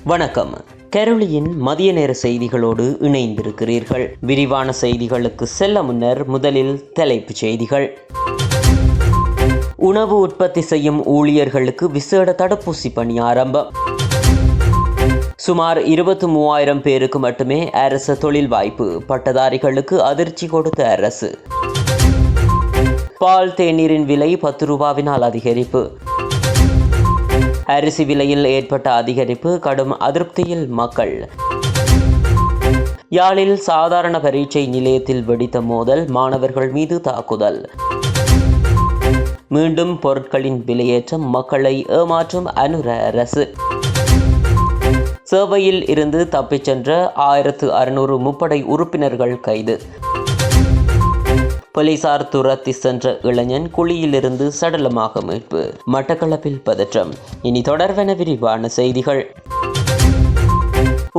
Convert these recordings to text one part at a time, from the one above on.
வணக்கம். கரோலியின் மதிய நேர செய்திகளோடு இணைந்திருக்கிறீர்கள். விரிவான செய்திகளுக்கு செல்ல முன்னர் முதலில் தலைப்புச் செய்திகள். உணவு உற்பத்தி செய்யும் ஊழியர்களுக்கு விசேட தடுப்பூசி பணி ஆரம்பம். சுமார் 23,000 பேருக்கு மட்டுமே அரசு தொழில் வாய்ப்பு, பட்டதாரிகளுக்கு அதிர்ச்சி கொடுத்த அரசு. பால் தேநீரின் விலை 10 ரூபாவினால் அதிகரிப்பு. அரிசி விலையில் ஏற்பட்ட அதிகரிப்பு கடும் அதிருப்தியில் மக்கள். யாழில் சாதாரண பரீட்சை நிலையத்தில் வெடித்த மோதல், மாணவர்கள் மீது தாக்குதல். மீண்டும் பொருட்களின் விலையேற்றம், மக்களை ஏமாற்றும் அனுர அரசு. சேவையில் இருந்து தப்பிச் சென்ற 1600 முப்படை உறுப்பினர்கள் கைது. போலீசார் துரத்தி சென்ற இளைஞன் குழியிலிருந்து சடலமாக மீட்பு. மட்டக்களப்பில் பதற்றம். இனி தொடர்வென விரிவான செய்திகள்.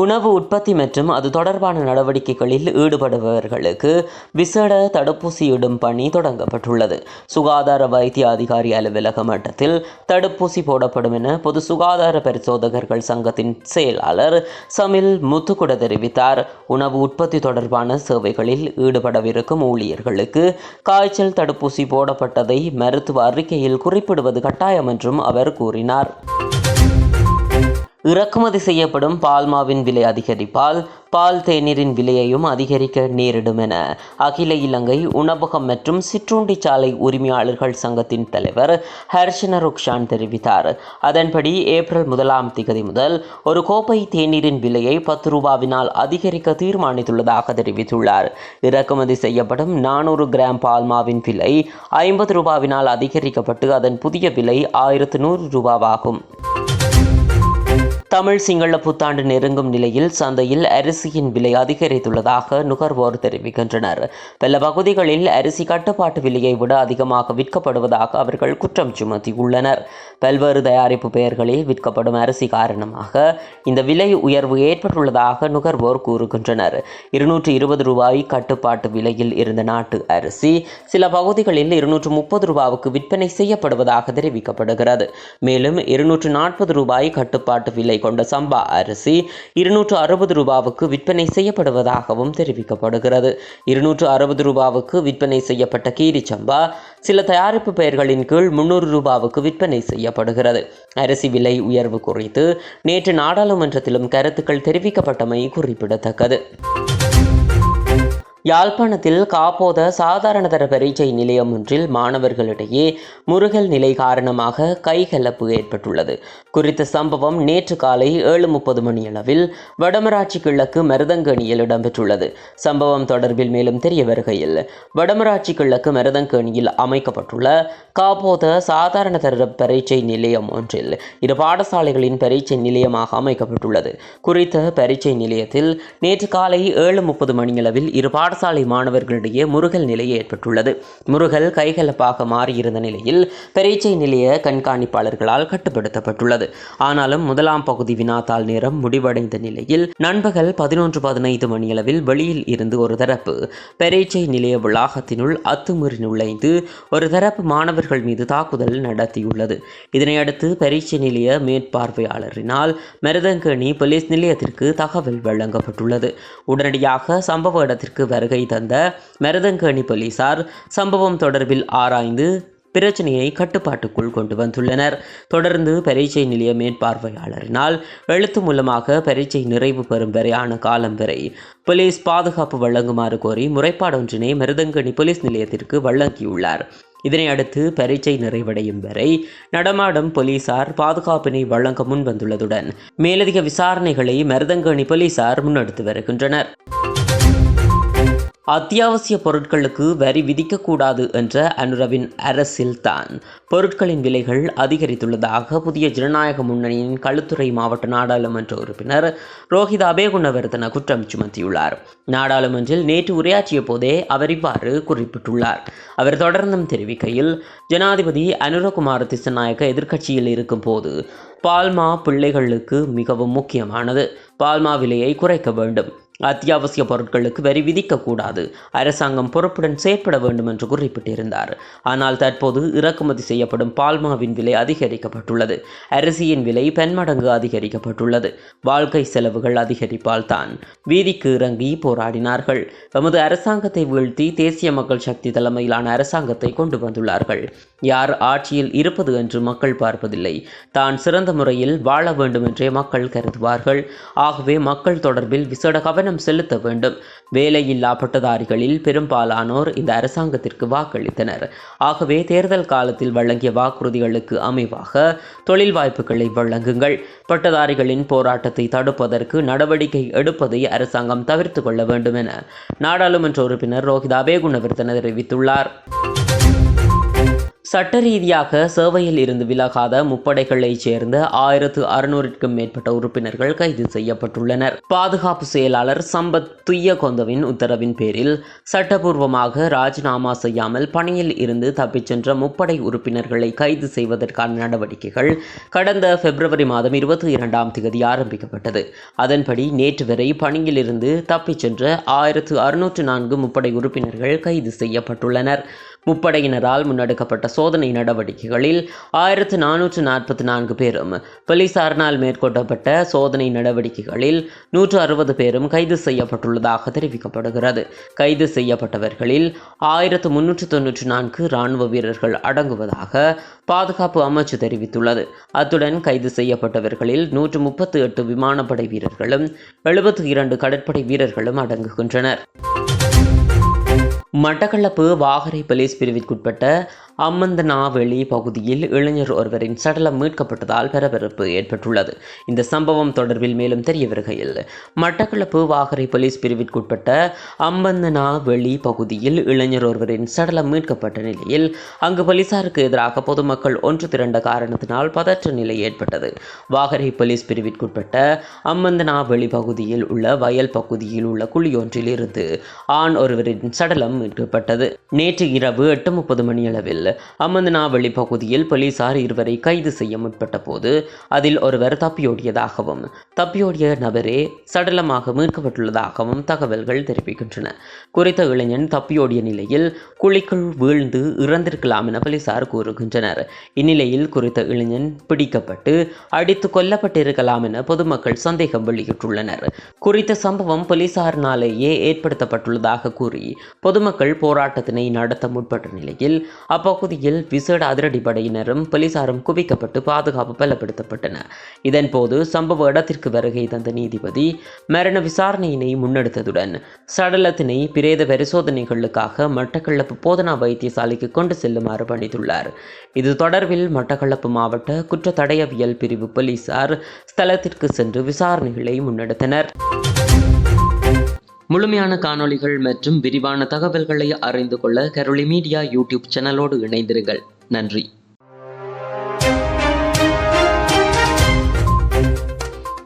உணவு உற்பத்தி மற்றும் அது தொடர்பான நடவடிக்கைகளில் ஈடுபடுபவர்களுக்கு விசேட தடுப்பூசி இடும் பணி தொடங்கப்பட்டுள்ளது. சுகாதார வைத்திய அதிகாரி அலுவலக மட்டத்தில் தடுப்பூசி போடப்படும் என பொது சுகாதார பரிசோதகர்கள் சங்கத்தின் செயலாளர் சமில் முத்துக்குட தெரிவித்தார். உணவு உற்பத்தி தொடர்பான சேவைகளில் ஈடுபடவிருக்கும் ஊழியர்களுக்கு காய்ச்சல் தடுப்பூசி போடப்பட்டதை மருத்துவ அறிக்கையில் குறிப்பிடுவது கட்டாயம் என்றும் அவர் கூறினார். இறக்குமதி செய்யப்படும் பால்மாவின் விலை அதிகரிப்பால் பால் தேநீரின் விலையையும் அதிகரிக்க நேரிடும் என அகில இலங்கை உணவகம் மற்றும் சிற்றுண்டிச்சாலை உரிமையாளர்கள் சங்கத்தின் தலைவர் ஹர்ஷன ருக்ஷான் தெரிவித்தார். அதன்படி ஏப்ரல் 1 முதல் ஒரு கோப்பை தேநீரின் விலையை 10 ரூபாவினால் அதிகரிக்க தீர்மானித்துள்ளதாக தெரிவித்துள்ளார். இறக்குமதி செய்யப்படும் 400 கிராம் பால்மாவின் விலை 50 ரூபாவினால் அதிகரிக்கப்பட்டு அதன் புதிய விலை 1100 ரூபாவாகும். தமிழ் சிங்கள புத்தாண்டு நெருங்கும் நிலையில் சந்தையில் அரிசியின் விலை அதிகரித்துள்ளதாக நுகர்வோர் தெரிவிக்கின்றனர். பல பகுதிகளில் அரிசி கட்டுப்பாட்டு விலையை விட அதிகமாக விற்கப்படுவதாக அவர்கள் குற்றம் சுமத்தியுள்ளனர். பல்வேறு தயாரிப்பு பெயர்களில் விற்கப்படும் அரிசி காரணமாக இந்த விலை உயர்வு ஏற்பட்டுள்ளதாக நுகர்வோர் கூறுகின்றனர். 220 ரூபாய் கட்டுப்பாட்டு விலையில் இருந்த நாட்டு அரிசி சில பகுதிகளில் 230 ரூபாவுக்கு விற்பனை செய்யப்படுவதாக தெரிவிக்கப்படுகிறது. மேலும் 240 ரூபாய் கட்டுப்பாட்டு விலை கொண்ட சம்பா அரிசி 260 ரூபாவுக்கு விற்பனை செய்யப்படுவதாகவும் தெரிவிக்கப்படுகிறது. 260 ரூபாவுக்கு விற்பனை செய்யப்பட்ட கீரி சம்பா சில தயாரிப்பு பெயர்களின் கீழ் 300 ரூபாவுக்கு விற்பனை செய்யப்படுகிறது. அரிசி விலை உயர்வு குறித்து நேற்று நாடாளுமன்றத்திலும் கருத்துக்கள் தெரிவிக்கப்பட்டமை குறிப்பிடத்தக்கது. யாழ்ப்பாணத்தில் காப்போத சாதாரணதர பரீட்சை நிலையம் ஒன்றில் மாணவர்களிடையே முறுகல் நிலை காரணமாக கைகலப்பு ஏற்பட்டுள்ளது. குறித்த சம்பவம் நேற்று காலை 7:30 மணியளவில் வடமராட்சி கிழக்கு மருதங்கேணியில் இடம்பெற்றுள்ளது. சம்பவம் தொடர்பில் மேலும் தெரிய வருகையில், வடமராட்சி கிழக்கு மருதங்கேணியில் அமைக்கப்பட்டுள்ள காப்போத சாதாரணதர பரீட்சை நிலையம் ஒன்றில் இரு பாடசாலைகளின் பரீட்சை நிலையமாக அமைக்கப்பட்டுள்ளது. குறித்த பரீட்சை நிலையத்தில் நேற்று காலை 7:30 மணியளவில் இரு பாடசாலை மாணவர்களிடையே முறுகல் நிலை ஏற்பட்டுள்ளது. முறுகல் கைகலப்பாக மாறியிருந்த நிலையில் பரீட்சை நிலைய கண்காணிப்பாளர்களால் கட்டுப்படுத்தப்பட்டுள்ளது. ஆனாலும் முதலாம் பகுதி வினாத்தாள் நேரம் முடிவடைந்த நிலையில் நண்பகல் 11:15 மணியளவில் வெளியில் இருந்து ஒரு தரப்பு பரீட்சை நிலைய வளாகத்தினுள் அத்துமீறி நுழைந்து ஒரு தரப்பு மாணவர்கள் மீது தாக்குதல் நடத்தியுள்ளது. இதனையடுத்து பரீட்சை நிலைய மேற்பார்வையாளரினால் மருதங்கேணி போலீஸ் நிலையத்திற்கு தகவல் வழங்கப்பட்டுள்ளது. உடனடியாக சம்பவ இடத்திற்கு வருகை தந்த மருதங்கேணி போலீசார் சம்பவம் தொடர்பில் ஆராய்ந்து பிரச்சனையை கட்டுப்பாட்டுக்குள் கொண்டு வந்துள்ளனர். தொடர்ந்து பரீட்சை நிலைய மேற்பார்வையாளரினால் எழுத்து மூலமாக பரீட்சை நிறைவு பெறும் வரையான காலம் வரை போலீஸ் பாதுகாப்பு வழங்குமாறு கோரி முறைப்பாடு ஒன்றினை மருதங்கேணி போலீஸ் நிலையத்திற்கு வழங்கியுள்ளார். இதனையடுத்து பரீட்சை நிறைவடையும் வரை நடமாடும் போலீசார் பாதுகாப்பினை வழங்க முன்வந்துள்ளதுடன் மேலதிக விசாரணைகளை மருதங்கேணி போலீசார் முன்னெடுத்து வருகின்றனர். அத்தியாவசிய பொருட்களுக்கு வரி விதிக்கக்கூடாது என்ற அனுரவின் அரசில்தான் பொருட்களின் விலைகள் அதிகரித்துள்ளதாக புதிய ஜனநாயக முன்னணியின் களுத்துறை மாவட்ட நாடாளுமன்ற உறுப்பினர் ரோஹித அபேகுணவர்தன குற்றம் சுமத்தியுள்ளார். நாடாளுமன்றில் நேற்று உரையாற்றிய போதே அவர் இவ்வாறு குறிப்பிட்டுள்ளார். அவர் தொடர்ந்தும் தெரிவிக்கையில், ஜனாதிபதி அனுரகுமார திசாநாயக்க எதிர்க்கட்சியில் இருக்கும் போது பால்மா பிள்ளைகளுக்கு மிகவும் முக்கியமானது. பால்மா விலையை குறைக்க வேண்டும். அத்தியாவசிய பொருட்களுக்கு வரி விதிக்கக்கூடாது, அரசாங்கம் பொறுப்புடன் செயற்பட வேண்டும் என்று குறிப்பிட்டிருந்தார். ஆனால் தற்போது இறக்குமதி செய்யப்படும் பால்மாவின் விலை அதிகரிக்கப்பட்டுள்ளது. அரிசியின் விலை பன்மடங்கு அதிகரிக்கப்பட்டுள்ளது. வாழ்க்கை செலவுகள் அதிகரிப்பால் தான் வீதிக்கு இறங்கி போராடினார்கள். எமது அரசாங்கத்தை வீழ்த்தி தேசிய மக்கள் சக்தி தலைமையிலான அரசாங்கத்தை கொண்டு வந்துள்ளார்கள். யார் ஆட்சியில் இருப்பது என்று மக்கள் பார்ப்பதில்லை. தான் சிறந்த முறையில் வாழ வேண்டும் என்றே மக்கள் கருதுவார்கள். ஆகவே மக்கள் தொடர்பில் விசேட கவனம் செலுத்த வேண்டும். வேலையில்லா பட்டதாரிகளில் பெரும்பாலானோர் இந்த அரசாங்கத்திற்கு வாக்களித்தனர். ஆகவே தேர்தல் காலத்தில் வழங்கிய வாக்குறுதிகளுக்கு அமைவாக தொழில் வாய்ப்புகளை வழங்குங்கள். பட்டதாரிகளின் போராட்டத்தை தடுப்பதற்கு நடவடிக்கை எடுப்பதை அரசாங்கம் தவிர்த்து கொள்ள வேண்டும் என நாடாளுமன்ற உறுப்பினர் ரோஹித அபேகுணவர்தன தெரிவித்துள்ளார். சட்ட ரீதியாக சேவையில் இருந்து விலகாத முப்படைகளைச் சேர்ந்த 1600க்கும் மேற்பட்ட உறுப்பினர்கள் கைது செய்யப்பட்டுள்ளனர். பாதுகாப்பு செயலாளர் சம்பத் துய்யகொந்தவின் உத்தரவின் பேரில் சட்டபூர்வமாக ராஜினாமா செய்யாமல் பணியில் இருந்து தப்பிச் சென்ற முப்படை உறுப்பினர்களை கைது செய்வதற்கான நடவடிக்கைகள் கடந்த பிப்ரவரி மாதம் 22ஆம் தேதி ஆரம்பிக்கப்பட்டது. அதன்படி நேற்று வரை பணியில் இருந்து தப்பிச் சென்ற 1604 முப்படை உறுப்பினர்கள் கைது செய்யப்பட்டுள்ளனர். முப்படையினரால் முன்னெடுக்கப்பட்ட சோதனை நடவடிக்கைகளில் 1444 பேரும், போலீசாரினால் மேற்கொள்ளப்பட்ட சோதனை நடவடிக்கைகளில் 160 பேரும் கைது செய்யப்பட்டுள்ளதாக தெரிவிக்கப்படுகிறது. கைது செய்யப்பட்டவர்களில் 1394 இராணுவ வீரர்கள் அடங்குவதாக பாதுகாப்பு அமைச்சு தெரிவித்துள்ளது. அத்துடன் கைது செய்யப்பட்டவர்களில் 138 விமானப்படை வீரர்களும் 72 கடற்படை வீரர்களும் அடங்குகின்றனர். மட்டக்களப்பு வாகரை போலீஸ் பிரிவிற்குட்பட்ட அம்மந்தனாவெளி பகுதியில் இளைஞர் ஒருவரின் சடலம் மீட்கப்பட்டதால் பரபரப்பு ஏற்பட்டுள்ளது. இந்த சம்பவம் தொடர்பில் மேலும் தெரிய வருகையில், மட்டக்களப்பு வாகரை போலீஸ் பிரிவிற்குட்பட்ட அம்மந்தனாவெளி பகுதியில் இளைஞர் ஒருவரின் சடலம் மீட்கப்பட்ட நிலையில் அங்கு போலீசாருக்கு எதிராக பொதுமக்கள் ஒன்று திரண்ட காரணத்தினால் பதற்ற நிலை ஏற்பட்டது. வாகரை போலீஸ் பிரிவிற்குட்பட்ட அம்மந்தனாவெளி பகுதியில் உள்ள வயல் பகுதியில் உள்ள குழியொன்றில் இருந்து ஆண் ஒருவரின் சடலம் மீட்கப்பட்டது. நேற்று இரவு 8:30 மணியளவில் அம்மந்தனாவெளி பகுதியில் போலீசார் இருவரை கைது செய்ய முற்பட்ட போது அதில் ஒருவர் தப்பியோடியதாகவும் தப்பியோடிய நபரே சடலமாக மீட்கப்பட்டுள்ளதாகவும் தகவல்கள் தெரிவிக்கின்றன. குறித்த இளைஞன் தப்பியோடிய நிலையில் குழிக்குள் வீழ்ந்து இறந்திருக்கலாம் என போலீசார் கூறுகின்றனர். இந்நிலையில் குறித்த இளைஞன் பிடிக்கப்பட்டு அடித்து கொல்லப்பட்டிருக்கலாம் என பொதுமக்கள் சந்தேகம் வெளியிட்டுள்ளனர். குறித்த சம்பவம் போலீசாரினாலேயே ஏற்படுத்தப்பட்டுள்ளதாக கூறி பொதுமக்கள் போராட்டத்தினை நடத்த முற்பட்ட நிலையில் அப்பகுதியில் விசேட அதிரடிப்படையினரும் போலீசாரும் குவிக்கப்பட்டு பாதுகாப்பு பலப்படுத்தப்பட்டன. இதன்போது சம்பவ இடத்திற்கு வருகை தந்த நீதிபதி மரண விசாரணையினை முன்னெடுத்ததுடன் சடலத்தினை பிரேத பரிசோதனைகளுக்காக மட்டக்களப்பு போதனா வைத்தியசாலைக்கு கொண்டு செல்லுமாறு பணித்துள்ளார். இது தொடர்பில் மட்டக்களப்பு மாவட்ட குற்ற தடயவியல் பிரிவு போலீசார் ஸ்தலத்திற்கு சென்று விசாரணைகளை முன்னெடுத்தனர். முழுமையான காணொளிகள் மற்றும் விரிவான தகவல்களை அறிந்து கொள்ள கரோலி மீடியா யூடியூப் சேனலோடு இணைந்திருங்கள். நன்றி.